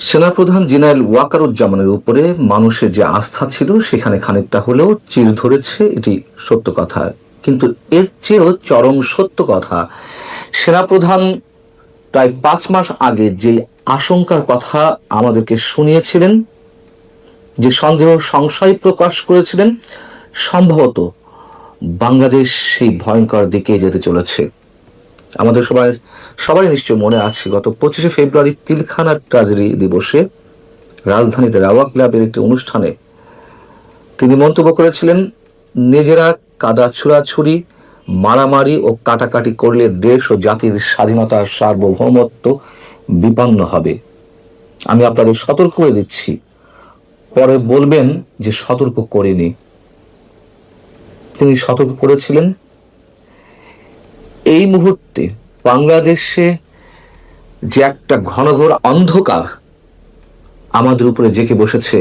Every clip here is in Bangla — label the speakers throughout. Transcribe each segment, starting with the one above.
Speaker 1: সেনাপ্রধান জেনারেল ওয়াকারুজ্জামানের উপরে মানুষের যে আস্থা ছিল সেখানে খানিকটা হলেও চির ধরেছে, এটি সত্য কথা। কিন্তু এর চেয়েও চরম সত্য কথা, সেনাপ্রধান প্রায় 5 মাস আগে যে আশঙ্কার কথা আমাদেরকে শুনিয়েছিলেন, যে সন্দেহ সংশয় প্রকাশ করেছিলেন, সম্ভবত বাংলাদেশ সেই ভয়ঙ্কর দিকে যেতে চলেছে। আমাদের সবারই নিশ্চয় মনে আছে, গত 25শে ফেব্রুয়ারি পিলখানা ট্র্যাজেডি দিবসে রাজধানীতে রাওয়া ক্লাবের একটি অনুষ্ঠানে তিনি মন্তব্য করেছিলেন, নিজেরা কাদা ছুড়াছুড়ি, মারামারি ও কাটাকাটি করলে দেশ ও জাতির স্বাধীনতার সার্বভৌমত্ব বিপন্ন হবে। আমি আপনাদের সতর্ক করে দিচ্ছি, পরে বলবেন যে সতর্ক করিনি। তিনি সতর্ক করেছিলেন। এই মুহূর্তে বাংলাদেশে যে একটা ঘনঘোর অন্ধকার আমাদের উপরে জেঁকে বসেছে,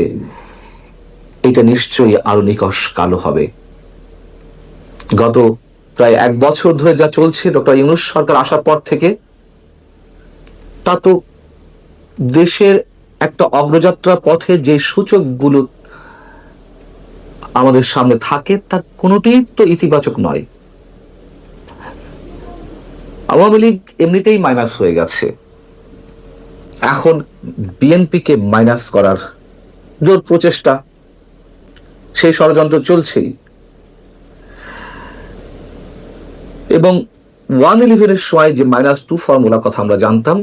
Speaker 1: এটা নিশ্চয়ই আরো নিকষ কালো হবে। গত প্রায় 1 বছর ধরে যা চলছে ডক্টর ইউনূস সরকার আসার পর থেকে, তা তো দেশের একটা অগ্রযাত্রা পথে যে সূচকগুলো আমাদের সামনে থাকে তার কোনোটিই তো ইতিবাচক নয়। আওয়ামী লীগ এমনিতেই মাইনাস হয়ে গেছে, এখন বিএনপিকে মাইনাস করার জোর প্রচেষ্টা, সেই ষড়যন্ত্র চলছেই। এবং 111-এর সময় যে -2 ফর্মুলা কথা আমরা জানতাম,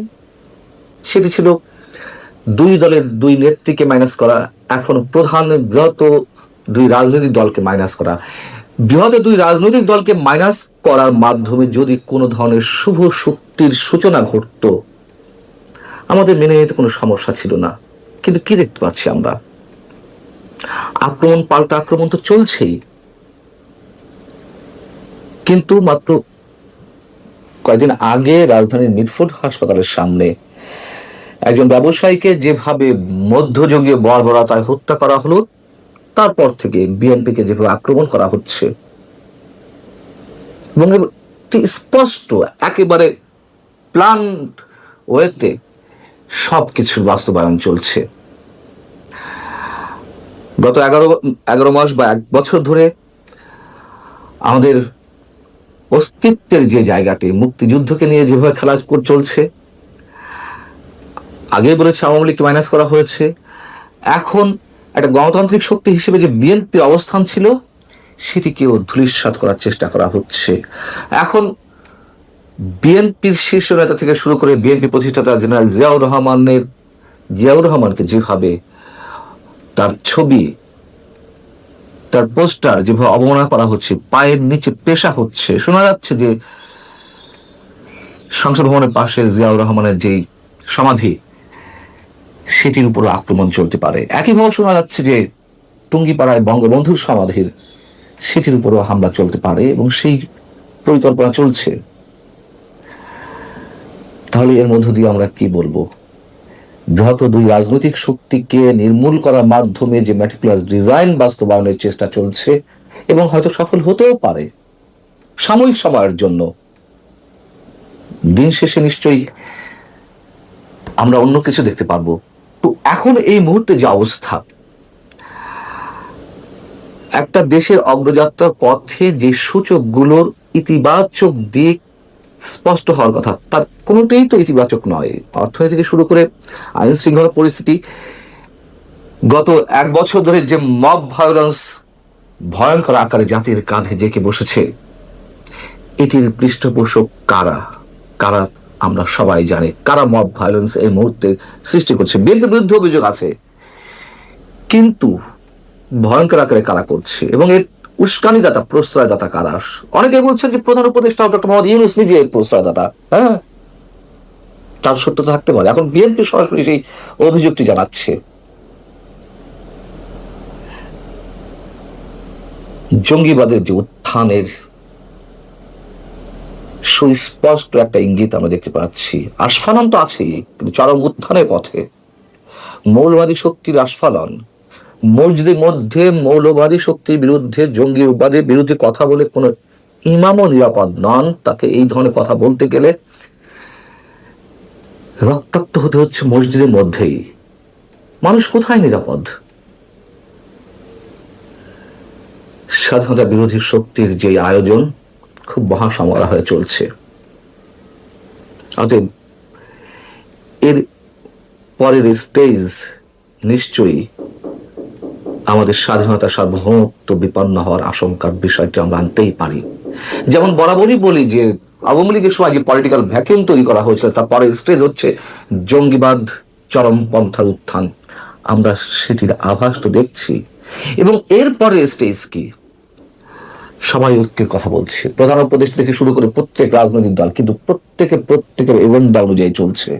Speaker 1: সেটি ছিল 2 দলের 2 নেত্রীকে মাইনাস করা, এখন প্রধান বৃহৎ 2 রাজনৈতিক দলকে মাইনাস করা। বৃহৎ 2 রাজনৈতিক দলকে মাইনাস করার মাধ্যমে যদি কোনো ধরনের শুভ শক্তির সূচনা ঘটত, আমাদের মেনে নিতে কোনো সমস্যা ছিল না। কিন্তু কি দেখতে পাচ্ছি আমরা? আক্রমণ পাল্টা আক্রমণ তো চলছেই। কিন্তু মাত্র কয়েকদিন আগে রাজধানীর মিটফোর্ড হাসপাতালের সামনে একজন ব্যবসায়ীকে যেভাবে মধ্যযুগীয় বর্বরতায় হত্যা করা হলো, তারপর থেকে বিএনপিকে যেভাবে আক্রমণ করা হচ্ছে, এবং স্পষ্ট একেবারে প্ল্যান ওয়েতে সবকিছুর বাস্তবায়ন চলছে। গত 11 মাস বা 1 বছর ধরে আমাদের অস্তিত্বের যে জায়গাটি, মুক্তিযুদ্ধকে নিয়ে যেভাবে খেলা চলছে, আগে বলেছে আওয়ামী লীগকে মাইনাস করা হয়েছে, এখন একটা গণতান্ত্রিক শক্তি হিসেবে যে বিএনপির অবস্থান ছিল সেটিকেও ধূলিসাৎ করার চেষ্টা করা হচ্ছে। এখন বিএনপির শীর্ষ নেতা থেকে শুরু করে বিএনপি প্রতিষ্ঠাতা জেনারেল জিয়াউর রহমানকে যেভাবে তার ছবি, তার পোস্টার যেভাবে অবমাননা করা হচ্ছে, পায়ের নিচে পেশা হচ্ছে। শোনা যাচ্ছে যে সংসদ ভবনের পাশে জিয়াউর রহমানের যেই সমাধি, সেটির উপর আক্রমণ চলতে পারে। একইভাবে শোনা যাচ্ছে যে টুঙ্গিপাড়ায় বঙ্গবন্ধুর সমাধির, সেটির উপরও হামলা চলতে পারে, এবং সেই পরিকল্পনা চলছে। তাহলে এর মধ্য দিয়ে আমরা কি বলবো? বৃহৎ 2 রাজনৈতিক শক্তিকে নির্মূল করার মাধ্যমে যে ম্যাটিকুলাস ডিজাইন বাস্তবায়নের চেষ্টা চলছে, এবং হয়তো সফল হতেও পারে সাময়িক সময়ের জন্য, দিন শেষে নিশ্চয়ই আমরা অন্য কিছু দেখতে পারবো। তো এখন এই মুহূর্তে যে অবস্থা, একটা দেশের অগ্রযাত্রার পথে যে সূচকগুলোর ইতিবাচক দিক স্পষ্ট হওয়ার কথা, তার কোনোটাই তো ইতিবাচক নয়। অর্থনীতি থেকে শুরু করে আইন শৃঙ্খলা পরিস্থিতি, গত 1 বছর ধরে যে মব ভায়োলেন্স ভয়ঙ্কর আকারে জাতির কাঁধে জেঁকে বসেছে, এটির পৃষ্ঠপোষক কারা কারা আমরা সবাই জানি। কারা মব ভায়োলেন্স এই মুহূর্তে সৃষ্টি করছে? বিএনপির বিরুদ্ধে অভিযোগ আছে, কিন্তু ভয়ঙ্কর আকারে কারা করছে, এবং এর উস্কানিদাতা, প্রশ্রয়দাতা কারা? অনেকে বলছেন যে প্রধান উপদেষ্টা ডক্টর মোহাম্মদ ইউনূস নিজে প্রশ্রয়দাতা। হ্যাঁ, তার সত্যতা থাকতে পারে। এখন বিএনপি সরাসরি সেই অভিযোগটি জানাচ্ছে। জঙ্গিবাদের যে উত্থানের সুস্পষ্ট একটা ইঙ্গিত আমরা দেখতে পাচ্ছি। আস্ফালন তো আছেই, কিন্তু চরম উত্থানের পথে। মৌলবাদী শক্তির আস্ফালন, মসজিদের মধ্যে মৌলবাদী শক্তির বিরুদ্ধে, জঙ্গিবাদের বিরুদ্ধে কথা বলে কোনো ইমামও নিরাপদ নন। তাকে এই ধরনের কথা বলতে গেলে রক্তাক্ত হতে হচ্ছে মসজিদের মধ্যেই। মানুষ কোথায় নিরাপদ? স্বাধীনতা বিরোধী শক্তির যে আয়োজন খুব মহাসমরা হয়ে চলছে। অতএব এর পরের স্টেজ নিশ্চয়ই আমাদের স্বাধীনতা সার্বভৌমত্ব বিপন্ন হওয়ার আশঙ্কার বিষয়টি আমরা আনতেই পারি। যেমন বরাবরই বলি যে আওয়ামী লীগের সময় যে পলিটিক্যাল ভ্যাকিউম তৈরি করা হয়েছিল তার পরের স্টেজ হচ্ছে জঙ্গিবাদ, চরমপন্থার উত্থান। আমরা সেটির আভাস তো দেখছি। এবং এরপরে স্টেজ কি? সবাই ঐক্যের কথা বলছে, প্রধান উপদেষ্টা থেকে শুরু করে প্রত্যেক রাজনৈতিক দল, কিন্তু প্রত্যেকের এজেন্ডা অনুযায়ী চলছে।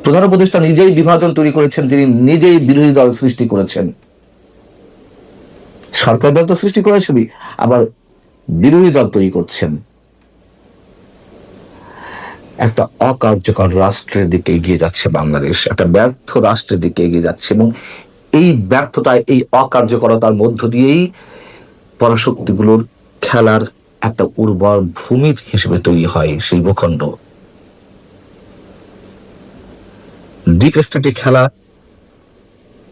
Speaker 1: প্রধান উপদেষ্টা নিজেই বিভাজন তৈরি করেছেন, তিনি নিজেই বিরোধী দল সৃষ্টি করেছেন। সরকার দল তো সৃষ্টি করেছেনই, আবার বিরোধী দল তৈরি করছেন। একটা অকার্যকর রাষ্ট্রের দিকে এগিয়ে যাচ্ছে বাংলাদেশ, একটা ব্যর্থ রাষ্ট্রের দিকে এগিয়ে যাচ্ছে। এবং এই ব্যর্থতায়, এই অকার্যকরতার মধ্য দিয়েই পরাশক্তিগুলোর খেলার একটা উর্বর ভূমির হিসেবে তৈরি হয় সেই ভূখণ্ড। ডিপ স্টেটে খেলা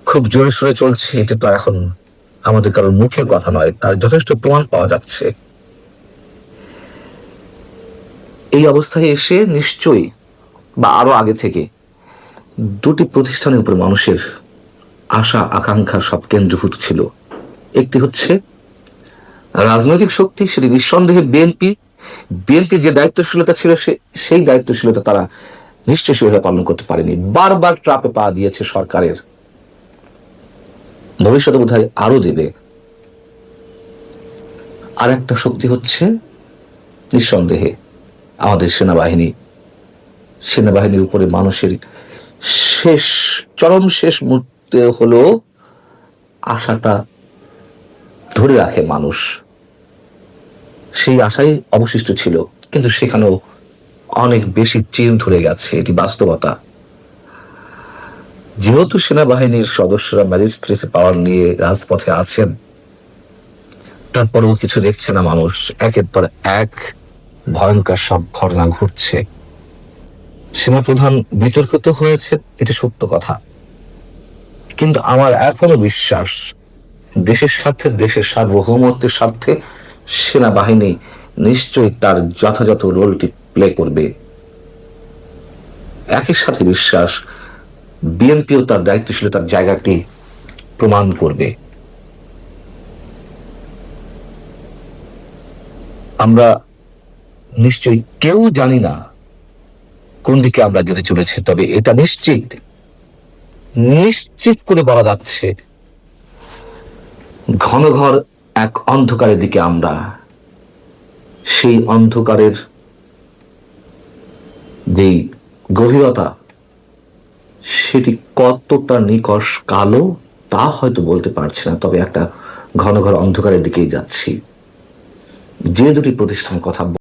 Speaker 1: খুব জোরে সোরে চলছে, এটা তো এখন আমাদের কারোর মুখের কথা নয়, তার যথেষ্ট প্রমাণ পাওয়া যাচ্ছে। এই অবস্থায় এসে নিশ্চয়ই বা আরো আগে থেকে দুটি প্রতিষ্ঠানের উপর মানুষের আশা আকাঙ্ক্ষা সব কেন্দ্রীভূত ছিল। একটি হচ্ছে রাজনৈতিক শক্তি, সেটি নিঃসন্দেহে বিএনপি। যে দায়িত্বশীলতা ছিল সেই দায়িত্বশীলতা তারা নিশ্চয়ই সেভাবে পালন করতে পারেনি, বারবার ট্রাপে পা দিয়েছে সরকারের, ভবিষ্যতে বোধহয় আরো দেবে। আর একটা শক্তি হচ্ছে নিঃসন্দেহে আমাদের সেনাবাহিনীর উপরে মানুষের চরম শেষ মুহূর্তে হলো আশাটা ধরে রাখে মানুষ, সেই আশাই অবশিষ্ট ছিল। কিন্তু সেখানেও অনেক বেশি চির ধরে গেছে, এটি বাস্তবতা। যেহেতু সেনাবাহিনীর সদস্যরা ম্যাজিস্ট্রেসি পাওয়ার নিয়ে রাজপথে আছেন, তারপরেও কিছু দেখছে না মানুষ। একের পর এক ভয়ঙ্কর সব ঘটনা ঘটছে। সেনাপ্রধান বিতর্কিত হয়েছে, এটা সত্য কথা, কিন্তু আমার এখনো বিশ্বাস দেশের স্বার্থে, দেশের সার্বভৌমত্বের স্বার্থে সেনাবাহিনী নিশ্চয়ই তার যথাযথ রোলটি প্লে করবে। একই সাথে বিশ্বাস বিএনপিও তার দায়িত্বশীলতার জায়গাটি প্রমাণ করবে। আমরা নিশ্চয়ই কেউ জানি না কোন দিকে আমরা যেতে চলেছি, তবে এটা নিশ্চিত করে বলা যাচ্ছে ঘন ঘর এক অন্ধকারের দিকে আমরা। সেই অন্ধকারের যেই গভীরতা, সেটি কতটা নিকষ কালো তা হয়তো বলতে পারছি না, তবে একটা ঘন ঘর অন্ধকারের দিকেই যাচ্ছি। যে দুটি প্রতিষ্ঠানের কথা